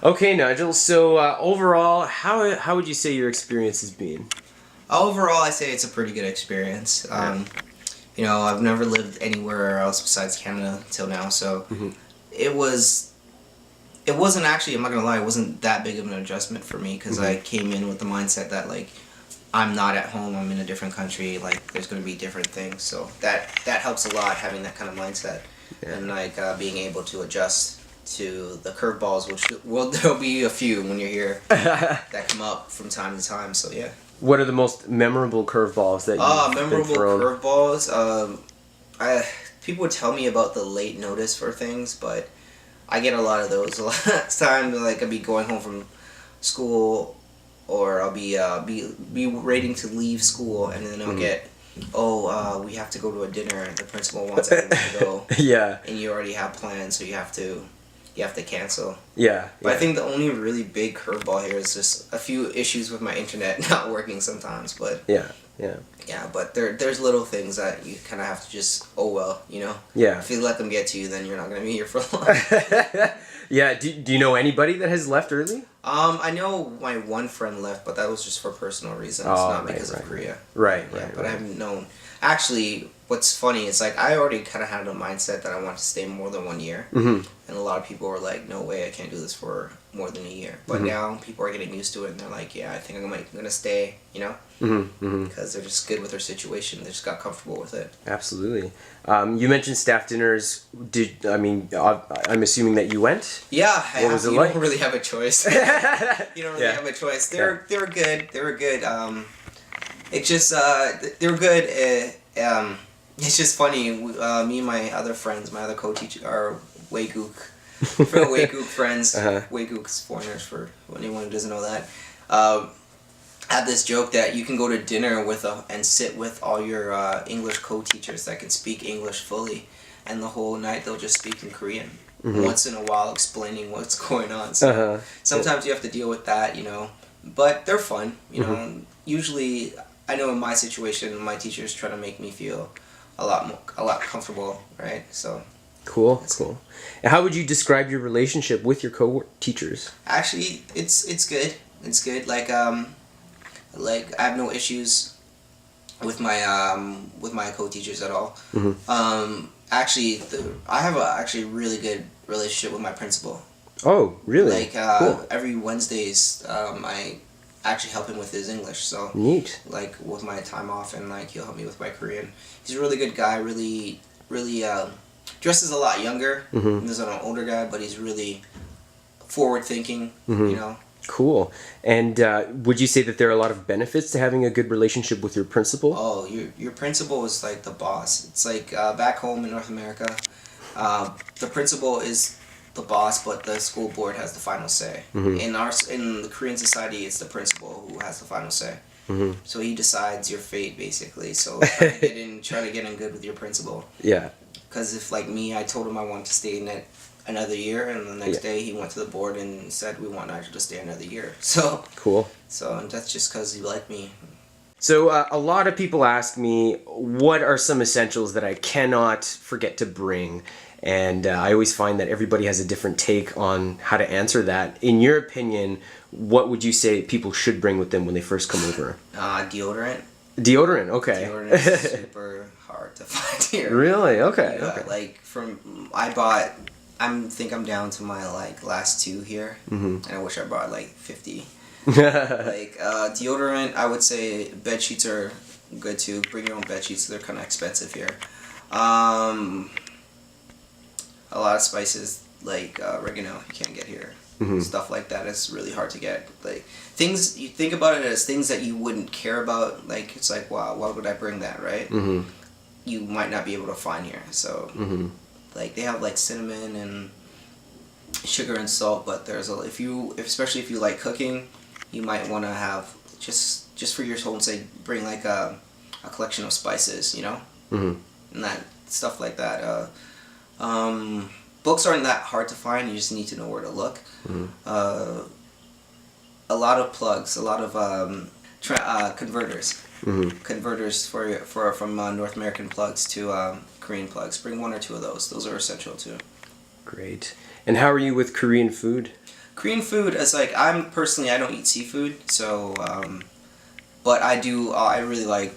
Okay, Nigel. So overall, how would you say your experience has been? Overall, I say it's a pretty good experience. Yeah. I've never lived anywhere else besides Canada till now, so Hmm. it was. It wasn't actually. I'm not gonna lie. It wasn't that big of an adjustment for me because Hmm. I came in with the mindset that like I'm not at home. I'm in a different country. Like there's gonna be different things. So that helps a lot having that kind of mindset Yeah. and like being able to adjust to the curveballs, which there'll be a few when you're here that come up from time to time. So yeah. What are the most memorable curveballs that you've been Memorable thrown? curveballs. I People would tell me about the late notice for things, but I get a lot of those. A lot of time, like I'll be going home from school, or I'll be waiting to leave school, and then I'll get, we have to go to a dinner. The principal wants everyone to go, Yeah. and you already have plans, so you have to cancel. Yeah. But I Yeah. think the only really big curveball here is just a few issues with my internet not working sometimes. But Yeah. Yeah. yeah, but there's little things that you kind of have to just, oh well, Yeah. If you let them get to you, then you're not gonna be here for long. Yeah. Do you know anybody that has left early? I know my one friend left, but that was just for personal reasons, Oh, not right, because right. of Korea. Right. Yeah, Right. but I Right. haven't known. Actually, what's funny is like I already kind of had a mindset that I want to stay more than 1 year, Hmm. and a lot of people were like, "No way, I can't do this for more than a year." But now people are getting used to it, and they're like, "Yeah, I think I'm gonna stay," Hmm. Hmm. because they're just good with their situation. They just got comfortable with it. Absolutely. You mentioned staff dinners. I'm assuming that you went. Yeah, What was it you like? don't really have a choice. You don't really Yeah. have a choice. They were good. They were good. It just they were good. It's just funny. Me and my other friends, my other co-teacher, are Waygook, Waygook friends. Uh-huh. Waygook's foreigners for anyone who doesn't know that. Had this joke that you can go to dinner and sit with all your English co-teachers that can speak English fully, and the whole night they'll just speak in Korean. Once in a while, explaining what's going on. So Uh-huh. sometimes you have to deal with that, but they're fun. Usually, I know in my situation, my teachers try to make me feel a lot comfortable, right? So Cool. That's Cool. And how would you describe your relationship with your co-teachers? actually, it's good. It's good. Like I have no issues with my co-teachers at all. Actually, I have a actually really good relationship with my principal. Oh, really? Like Cool. every Wednesdays, I actually help him with his English. So Neat. like with my time off, and like he'll help me with my Korean. He's a really good guy. Really, really dresses a lot younger. He's an older guy, but he's really forward thinking. Cool. And would you say that there are a lot of benefits to having a good relationship with your principal? Oh, your principal is like the boss. It's like back home in North America, the principal is the boss, but the school board has the final say. In the Korean society, it's the principal who has the final say. So he decides your fate basically. So try to get in good with your principal. Yeah. Because if like me, I told him I wanted to stay in it another year, and the next day he went to the board and said we want Nigel to stay another year. So Cool. and that's just because he liked me. So a lot of people ask me, what are some essentials that I cannot forget to bring? And I always find that everybody has a different take on how to answer that. In your opinion, what would you say people should bring with them when they first come over? Deodorant. Deodorant, okay. Deodorant is super hard to find here. Really? Okay. Yeah, Okay. like think I'm down to my like last two here, and I wish I bought like 50. Like deodorant, I would say bed sheets are good too. Bring your own bed sheets; they're kind of expensive here. A lot of spices like oregano you can't get here. Stuff like that is really hard to get. Like things you think about it as things that you wouldn't care about. Like it's like, wow, why would I bring that, right? You might not be able to find here. So like they have like cinnamon and sugar and salt, but especially if you like cooking, you might want to have just for your own sake, bring like a collection of spices, and that stuff like that. Books aren't that hard to find. You just need to know where to look. A lot of plugs, a lot of converters. Converters from North American plugs to Korean plugs. Bring one or two of those. Those are essential too. Great. And how are you with Korean food? Korean food is like, I'm personally, I don't eat seafood, so but I do. I really like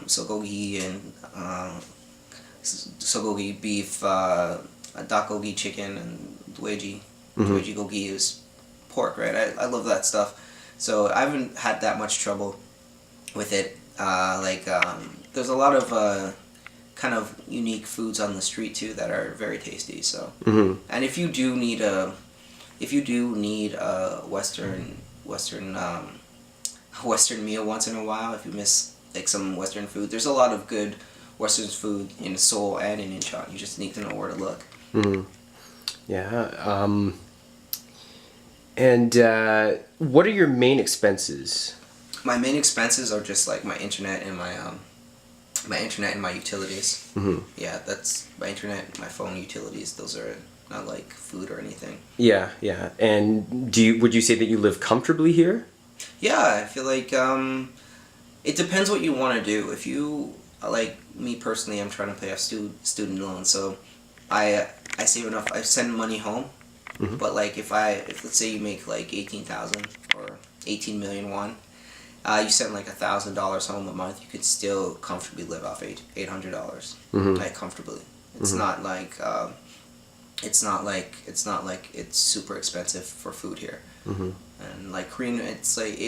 sogogi and sogogi beef, dakgogi chicken, and dweji. Dweji gogi is pork, right? I love that stuff. So I haven't had that much trouble with it. There's a lot of kind of unique foods on the street too that are very tasty. So, and if you do need a Western meal once in a while, if you miss like some Western food, there's a lot of good Western food in Seoul and in Incheon. You just need to know where to look. Yeah. And what are your main expenses? My main expenses are just like my internet and my utilities. Yeah, that's my internet, my phone utilities. Those are not like food or anything. Yeah, yeah. And would you say that you live comfortably here? Yeah, I feel like it depends what you want to do. If you like me personally, I'm trying to pay off student loans, so I save enough. I send money home, but like if let's say you make like 18,000 or 18 million won, you send like $1,000 home a month, you could still comfortably live off $800, like comfortably. It's not like it's super expensive for food here. And like Korean, it's like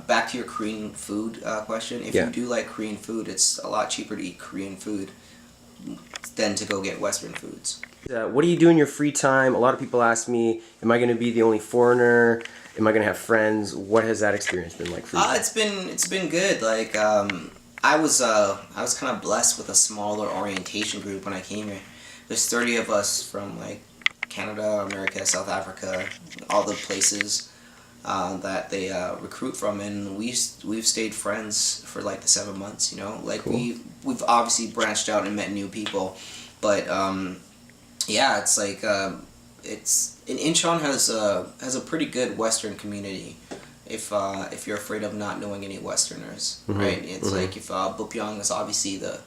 back to your Korean food question. If you do like Korean food, it's a lot cheaper to eat Korean food than to go get Western foods. What do you do in your free time? A lot of people ask me, am I going to be the only foreigner? Am I going to have friends? What has that experience been like for you? It's been good. Like I was kind of blessed with a smaller orientation group when I came here. There's 30 of us from like Canada, America, South Africa, all the places that they recruit from, and we've stayed friends for like the 7 months. You know, like cool. we've obviously branched out and met new people, but yeah, it's like Incheon has a pretty good Western community. If you're afraid of not knowing any Westerners, right? It's like if Bupyeong is obviously the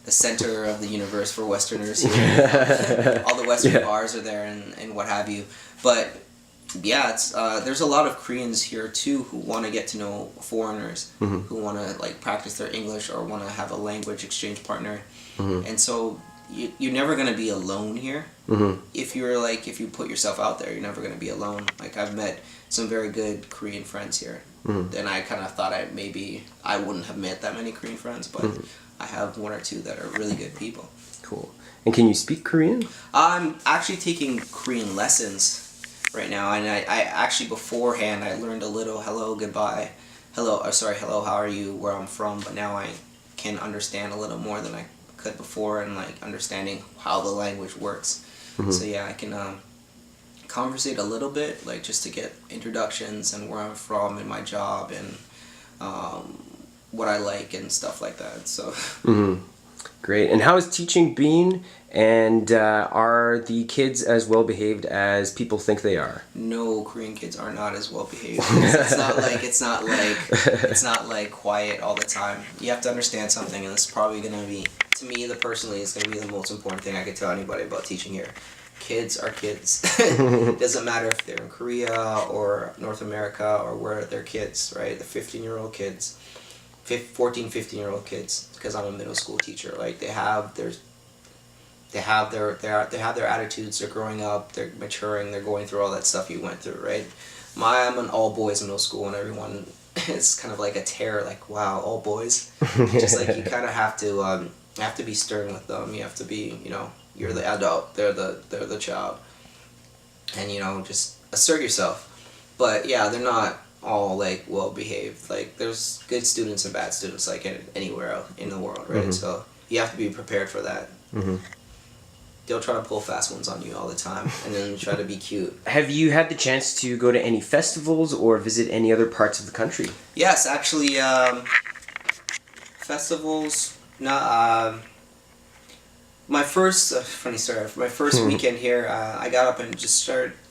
center of the universe for Westerners here. All the Western bars are there and what have you. But yeah, it's there's a lot of Koreans here too who want to get to know foreigners, who want to like practice their English or want to have a language exchange partner, and so you're never gonna be alone here. If you put yourself out there, you're never gonna be alone. Like I've met some very good Korean friends here. Then I kind of thought I wouldn't have met that many Korean friends, but I have one or two that are really good people. Cool. And can you speak Korean? I'm actually taking Korean lessons right now, and I actually beforehand I learned a little hello, goodbye, hello, hello, how are you, where I'm from, but now I can understand a little more than I could before, and like understanding how the language works. So yeah, I can conversate a little bit, like just to get introductions and where I'm from and my job and what I like and stuff like that. So great. And how has teaching been? And are the kids as well behaved as people think they are? No, Korean kids are not as well behaved. It's not like quiet all the time. You have to understand something, and it's probably gonna be, to me personally, it's gonna be the most important thing I could tell anybody about teaching here. Kids are kids. It doesn't matter if they're in Korea or North America or where they're kids, right? The 15-year-old kids, 14, 15-year-old kids, because I'm a middle school teacher. Like they have their attitudes. They're growing up. They're maturing. They're going through all that stuff you went through, right? I'm an all boys middle school, and everyone is kind of like a terror. Like, wow, all boys. Just like you kind of have to be stern with them. You have to be, you're the adult. They're the child, and just assert yourself. But yeah, they're not all like well behaved. Like there's good students and bad students like anywhere in the world, right? So you have to be prepared for that. They'll try to pull fast ones on you all the time and then try to be cute. Have you had the chance to go to any festivals or visit any other parts of the country? Yes, actually, festivals. My first funny story. My first weekend here, I got up and just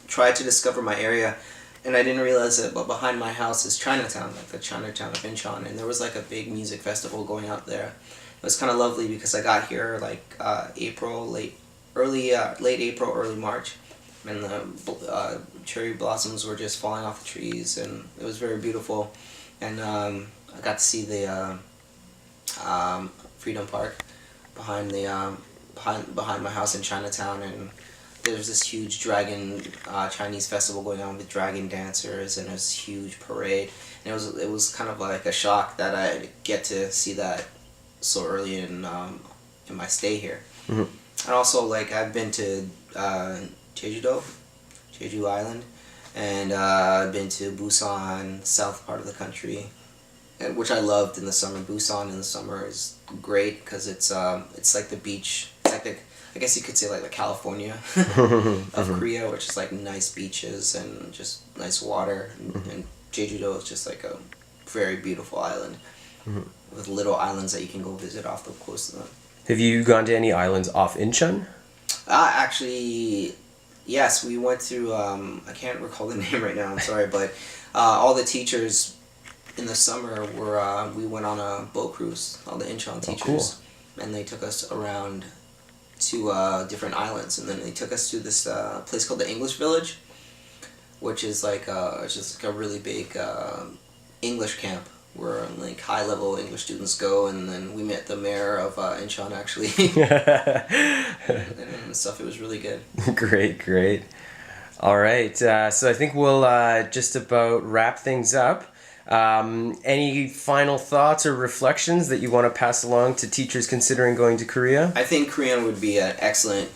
tried to discover my area, and I didn't realize it, but behind my house is Chinatown, like the Chinatown of Incheon, and there was like a big music festival going out there. It was kind of lovely because I got here like late April, early March, and the cherry blossoms were just falling off the trees, and it was very beautiful. And I got to see the Freedom Park behind the behind my house in Chinatown, and there was this huge dragon Chinese festival going on with dragon dancers, and it was a huge parade. And it was kind of like a shock that I get to see that so early in my stay here. Mhm. And also, like, I've been to Jeju Island, and I've been to Busan, south part of the country, and which I loved in the summer. Busan in the summer is great because it's like the beach. It's like I guess you could say like the California of Korea, which is like nice beaches and just nice water. And Jeju is just like a very beautiful island with little islands that you can go visit off the coast of them. Have you gone to any islands off Incheon? Actually, yes, we went through. I can't recall the name right now. I'm sorry, but all the teachers in the summer were. We went on a boat cruise. All the Incheon teachers, and they took us around to different islands, and then they took us to this place called the English Village, which is like it's just like a really big English camp where like high level English students go, and then we met the mayor of Incheon actually, and stuff. It was really good. Great. All right, so I think we'll just about wrap things up. Any final thoughts or reflections that you want to pass along to teachers considering going to Korea? I think Korean would be an excellent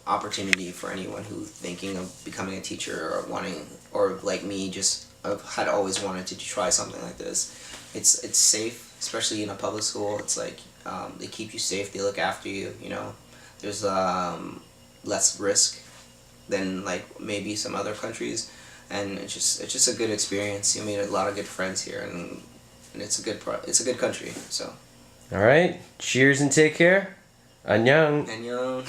opportunity for anyone who's thinking of becoming a teacher or wanting, or like me, just had always wanted to try something like this. It's safe, especially in a public school. It's like they keep you safe, they look after you. You know, there's less risk than like maybe some other countries. And it's just a good experience. You made a lot of good friends here, and it's a good country. So. All right. Cheers and take care. Annyeong. Annyeong.